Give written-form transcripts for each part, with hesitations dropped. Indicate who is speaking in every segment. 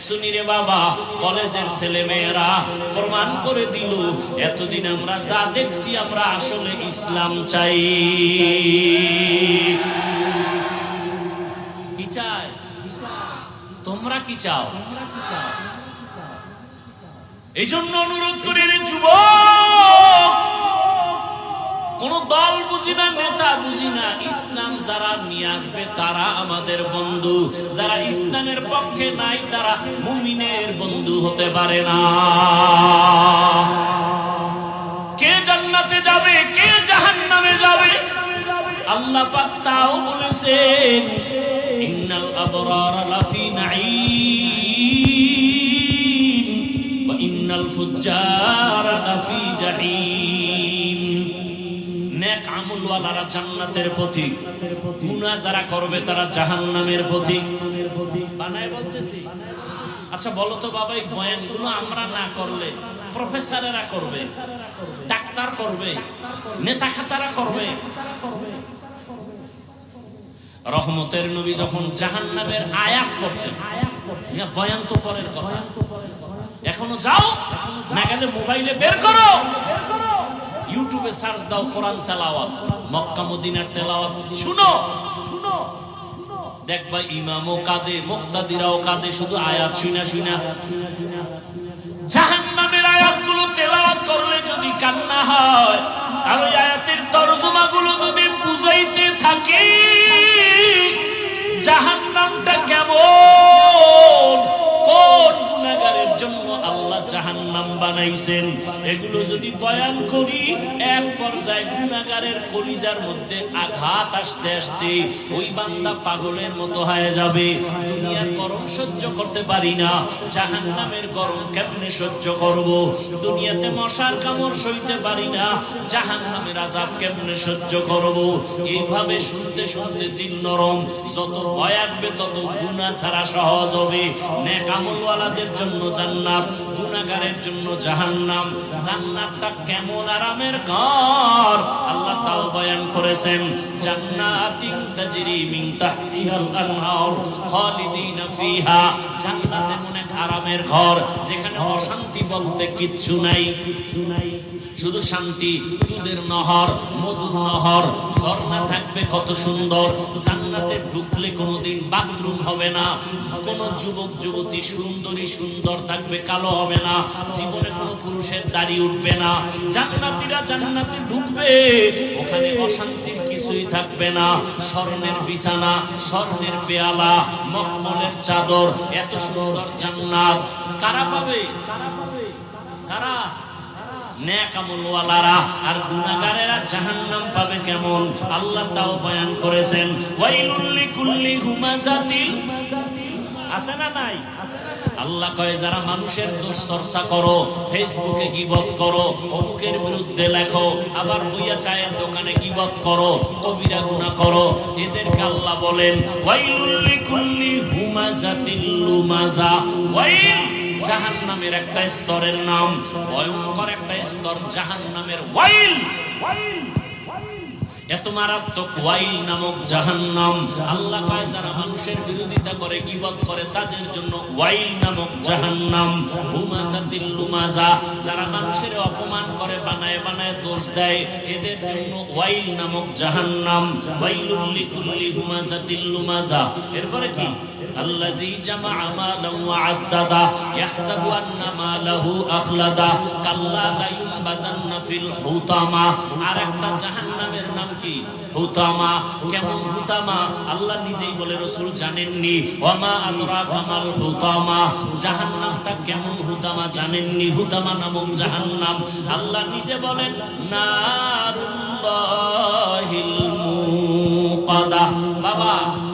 Speaker 1: শুনিরে বাবা, কলেজের ছেলে মেয়েরা প্রমাণ করে দিল এতদিন আমরা যা দেখছি আমরা আসলে ইসলাম চাই। কি চাই? তোমরা কি চাও? এই জন্য অনুরোধ করি রে যুবক, কোন দল বুঝি না, নেতা বুঝি না, ইসলাম যারা নিয়ে আসবে তারা আমাদের বন্ধু, যারা ইসলামের পক্ষে নাই তারা মুমিনের বন্ধু হতে পারে না। কে জান্নাতে যাবে, কে জাহান্নামে যাবে, আল্লাহ পাক তাও বলেছেন, ইন্নাল আবরারা লাফি নাঈম ওয়া ইন্নাল ফুজ্জারা লাফি জাহিম। নেক আমলওয়ালারা জান্নাতের পথিক, গুনাহ যারা করবে তারা জাহান্নামের পথিক। বানায় বলতেছি। আচ্ছা বলো তো বাবা, এই বয়ানগুলো আমরা না করলে প্রফেসরেরা করবে, ডাক্তার করবে, নেতা খাতারা করবে। রহমতের নবী যখন জাহান্নামের আয়াত পড়তেন, বয়ান তো পরের কথা, এখনো যাও না গেলে মোবাইলে বের করো, ইউটিউবে সার্চ দাও কোরআন তেলাওয়াত, মক্কা মদিনার তেলাওয়াত শুনো, দেখবা ইমামও কাঁদে, মুক্তাদিরাও কাঁদে, শুধু আয়াত শুনা শুনা। জাহান্নামের আয়াতগুলো তেলাওয়াত করলে যদি কান্না হয়, আর ওই আয়াতের তরজমাগুলো যদি বুঝাইতে থাকি জাহান্নামটা কেমন, কোন গুনাহগারের জন্য আল্লাহ জাহান্নাম বানাইছেন, এগুলো যদি বয়ান করি, এক পর্যায়ে গুনাহগারের কলিজার মধ্যে আঘাত আসতে আসতে ওই বান্দা পাগলের মতো হয়ে যাবে। দুনিয়ার গরম সহ্য করতে পারি না, জাহান্নামের গরম কেমনে সহ্য করব? দুনিয়াতে মশার কামড় সইতে পারি না, জাহান্নামের আযাব কেমনে সহ্য করব? এইভাবে শুনতে শুনতে দিল নরম, যত ভয় আসবে তত গুনাহ ছাড়া সহজ হবে। নেক আমলওয়ালাদের জন্য জান্নাত, গুনাহগারের জন্য জাহান্নাম। জান্নাতটা কেমন আরামের ঘর আল্লাহ তাও বয়ান করেছেন, জান্নাতিন তাজরি মিন তাহতিহাল আনহার খালিদিনা ফিহা। জান্নাত এমন এক আরামের ঘর যেখানে অশান্তি বলতে কিচ্ছু নাই, শুধু শান্তি। দুধের নহর, মধুর নহর, ঝর্ণা থাকবে কত সুন্দর। জান্নাতে ঢুকলে কোনোদিন বাথরুম হবে না, কোন যুবক যুবতী সুন্দরী সুন্দর থাকবে, কালো হবে না, জীবনে কোনো পুরুষের দাড়ি উঠবে না। জান্নাতীরা জান্নাতে ঢুকবে, ওখানে অশান্তির কিছুই থাকবে না। স্বর্ণের বিছানা, স্বর্ণের পেয়ালা, মখমলের চাদর, এত সুন্দর জান্নাত কারা পাবে? কারা? নেক আমলওয়ালারা। আর গুনাহগারেরা জাহান্নাম পাবে কেমন আল্লাহ তাও বয়ান করেছেন, ওয়াইলুল লিকুল্লি হুমাযাতিল। আছে না নাই? আল্লাহ কয় যারা মানুষের দোষ চর্চা করো, ফেসবুকে গীবত করো, অমুকের বিরুদ্ধে লেখো, আবার বইয়া চায়ের দোকানে গীবত করো, কবিরা গুনাহ করো, এদেরকে আল্লাহ বলেন ওয়াইলুল লিকুল্লি হুমাযাতিল লুমাযা। ওয়াইল জাহান্নামের একটা স্তরের নাম, ভয়ঙ্কর একটা স্তর জাহান্নামের ওয়াইল। এত মারাত্মক ওয়াইল নামক জাহান্নাম। আল্লাহ কয় যারা মানুষের বিরোধিতা করে, গীবত করে, তাদের জন্য ওয়াইল নামক জাহান্নাম। হুমাযাতিল লুমাযা, যারা মানুষের অপমান করে, বানায় বানায় দোষ দেয়, এদের জন্য ওয়াইল নামক জাহান্নাম। ওয়াইলুল লিকুল্লি হুমাযাতিল লুমাযা। এরপরে কি? আল্লাযী জামাআ মালান ওয়া আদ্দাদা ইয়াহসাবু আন্না মালাহু আখলাদা কাল্লা লা ইউনবাদান্না ফিল হুতামা। আরেকটা জাহান্নামের নাম কি? হুতামা। কেমন হুতামা? আল্লাহ নিজেই বলে, রাসূল জানেননি। ওয়া মা আদরাকা মাল হুতামা। জাহান্নামটা কেমন হুতামা জানেননি? হুতামা নামক জাহান্নাম আল্লাহ নিজে বলেন নারুল্লাহিল মুকাদা। বাবা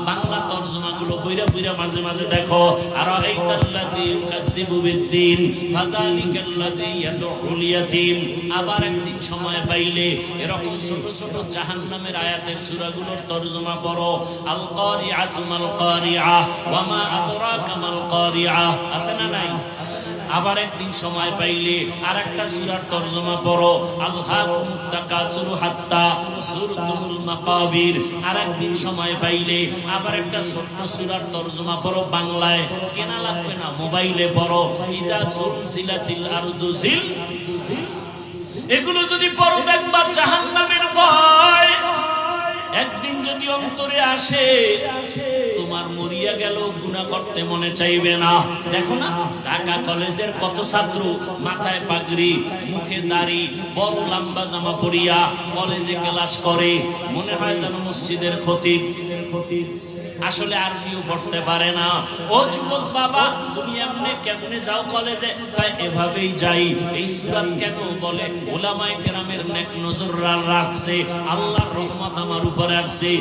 Speaker 1: বাংলা তরজমাগুলো বইরা বইরা মাঝে মাঝে দেখো, আর আরাইতাল্লাযী ইউকাযযিবু বিদ্দীন ফাযালিকাল্লাযী ইয়াদউল ইয়াতীম। আবার একদিন সময় পাইলে এরকম ছোট ছোট জাহান্নামের আয়াতের সূরাগুলোর তরজমা পড়ো। আল কারিআতু মাল কারিআ ওয়া মা আদরাকা মাল কারিআ। আছে না নাই? আবার একদিন সময় পাইলে আর একটা সূরার তরজমা পড়ো, আলহাকুমুত তাকাসুরু হাত্তা যুরতুমুল মাকাবির। আর একদিন সময় পাইলে আবার একটা ছোট্ট সূরার তরজমা পড়ো বাংলায়, কেনা লাগবে না, মোবাইলে পড়ো, ইজা জুলজিলাতিল আরদু জিল। এগুলো যদি পড়ো দেখবা জাহান্নামের ভয় একদিন যদি অন্তরে আসে, তোমার মরিয়া গেল গুনাহ করতে মনে চাইবে না। দেখো না ঢাকা কলেজের কত ছাত্র মাথায় পাগড়ি, মুখে দাড়ি, বড় লম্বা জামা পরিয়া কলেজে ক্লাস করে, মনে হয় যেন মসজিদের খতিব, আসলে আরবিও পড়তে পারে না। ও যুবক বাবা, তুমি এমনে কেমনে যাও কলেজে? এভাবেই যাই। এই সূরা কেন বলে? উলামায়ে কেরামের নেক নজর রাখছে, আল্লাহর রহমত আমার উপরে আছে।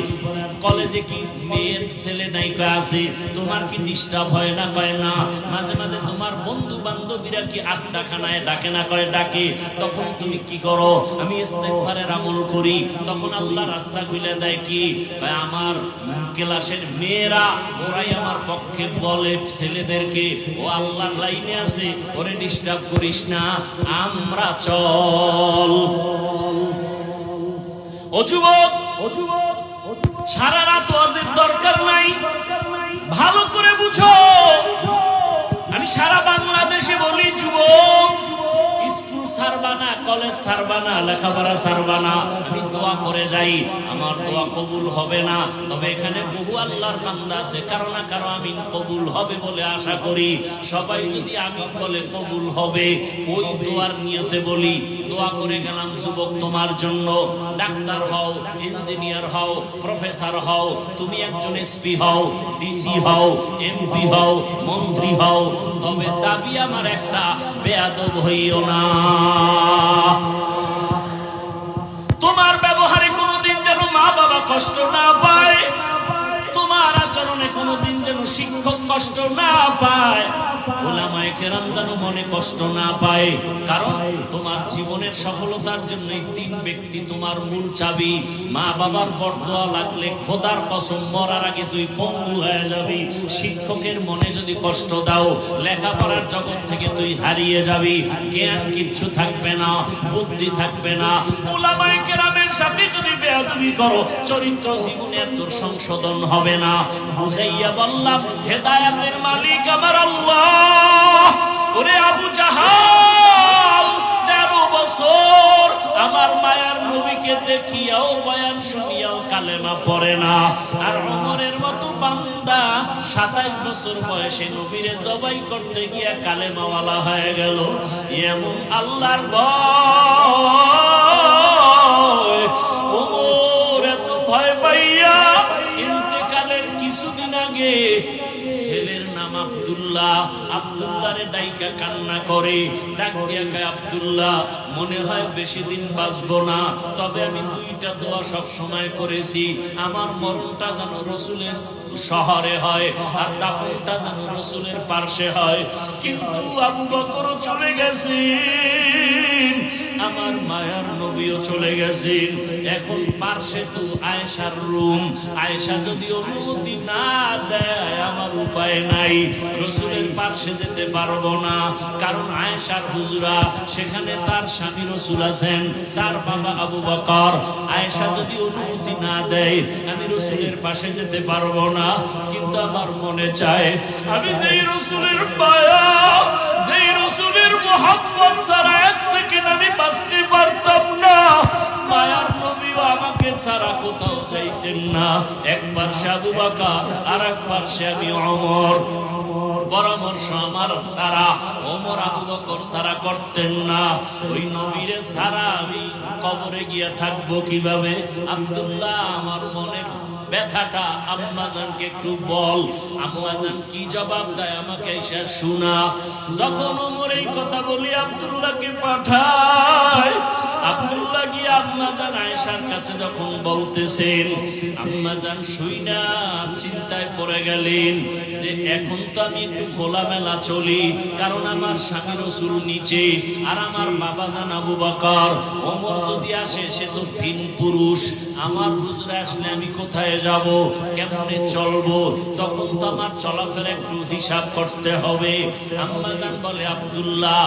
Speaker 1: কলেজে কি মেয়ের ছেলে নাই কয় আছে? তোমার কি ডিস্টার্ব হয় না? কয় না। মাঝে মাঝে তোমার বন্ধু বান্ধবীরা কি আড্ডাখানায় ডাকে না? কয় ডাকে। তখন তুমি কি করো? আমি ইস্তেগফারের আমল করি। তখন আল্লাহ রাস্তা খুলে দেয় কি? আমার ক্লাসের মেয়েরা ওরাই আমার পক্ষে বলে ছেলেদেরকে, ও আল্লাহর লাইনে আছে, ওরে ডিস্টার্ব করিস না, আমরা চল। ও যুবক, সারা রাত ওয়াজের দরকার নাই, ভালো করে বুঝো। আমি সারা বাংলাদেশে বলি, যুবক স্কুল ছাড়বা না, কলেজ ছাড়বা না, লেখাপড়া ছাড়বা না। আমি দোয়া করে যাই, আমার দোয়া কবুল হবে না, তবে এখানে বহু আল্লাহর বান্দা আছে, কারো না কারো আমিন কবুল হবে বলে আশা করি। সবাই যদি আমিন বলে কবুল হবে, ওই দোয়ার নিয়তে বলি, দোয়া করে গেলাম যুবক তোমার জন্য। ডাক্তার হও, ইঞ্জিনিয়ার হও, প্রফেসর হও, তুমি একজন এসপি হও, ডিসি হও, এমপি হও, মন্ত্রী হও, তবে দাবি আমার একটা, বেয়াদব হইও না। তোমার ব্যবহারে কোনোদিন যেন মা বাবা কষ্ট না পায়, তোমার আচরণে কোনোদিন যেন শিক্ষক কষ্ট না পায়, উলামায়ে কেরাম যেন মনে কষ্ট না পায়। কারণ তোমার জীবনের সফলতার জন্য এই তিন ব্যক্তি তোমার মূল চাবি। মা বাবার বরদোয়া লাগলে খোদার কসম মরার আগে তুই পঙ্গু হয়ে যাবি। শিক্ষকের মনে যদি কষ্ট দাও, লেখাপড়ার জগৎ থেকে তুই হারিয়ে যাবি, জ্ঞান কিচ্ছু থাকবে না, বুদ্ধি থাকবে না। উলামায়ে কেরামের সাথে যদি বেয়াদবি করো, চরিত্র জীবনে তোর সংশোধন হবে না। বুঝাইয়া বললাম, হেদায়েতের মালিক আমার আল্লাহ। ওরে আবু জাহাল 13 বছর আমার মায়ার নবীকে দেখিয়াও বয়ান শুনিয়াও কালেমা পড়ে না। আর ওমরের মতো বান্দা 27 বছর বয়সে নবীরে জবাই করতে গিয়া কালেমাওয়ালা হয়ে গেল। এমন আল্লাহর ভয়, ওমর এত ভয় পাইয়া ইন্তেকালের কিছুদিন আগে ছেলের নাম আব্দুল্লাহ, আব্দুল্লাহরে ডাইকা কান্না করে, ডাক দিয়া কয়, আব্দুল্লাহ মনে হয় বেশি দিন বাঁচবো না, তবে আমি 2টা দোয়া সব সময় করেছি, আমার মরণটা যেন রাসূলের শহরে হয় আর দাফনটা যেন রাসূলের পাশে হয়। কিন্তু আবু বকর চলে গেছেন, আমার মায়ার নবীও চলে গেছেন। এখন পাশে তো আয়েশার রুম, আয়েশা যদি অনুমতি না দেয় আমার উপায় নাই, রাসূলের পাশে যেতে পারবো না। কারণ আয়েশার হুজুরা, সেখানে তার স্বামী রাসূল আছেন, তার বাবা আবু বকর। আয়েশা যদি অনুমতি না দেয় আমি রাসূলের পাশে যেতে পারবো না। কিন্তু আমার মনে চায় আমি যেই রাসূলের মায়া, যেই রাসূলের মুহাব্বত ছাড়া এক সেকেন্ড আমি বাঁচতে পারতাম না, মায়ার নবীও আমাকে ছাড়া কোথাও যাইতেন না। একবার সে আবু বকর আর একবার সে আমি ওমর। পরামর্শ আমার ছাড়া ওমর আবু বকর ছাড়া করতেন না। ওই নবীরে ছাড়া আমি কবরে গিয়া থাকবো কিভাবে? আব্দুল্লাহ আমার মনের ব্যথাটা আম্মাজানকে একটু বল। আম্মাজান কি জবাব দেয় আমাকে এসে শোনা। যখন ওমর এই কথা বলি আব্দুল্লাহকে পাঠায়, আব্দুল্লাহ গিয়ে আম্মাজান আয়েশার কাছে যখন বলতেছেন, আম্মাজান শুইনা চিন্তায় পড়ে গেলেন যে এখন তো আমি একটু খোলামেলা চলি, কারণ আমার স্বামী রাসূল নিচে আর আমার বাবাজান আবু বকর। ওমর যদি আসে সে তো ভিন পুরুষ, আমার হুজুরে আসলে আমি কোথায় যাব, কেমনে চলবো, তখন তো আমার চলাফেরা একটু হিসাব করতে হবে। আম্মা জান বলে, আব্দুল্লাহ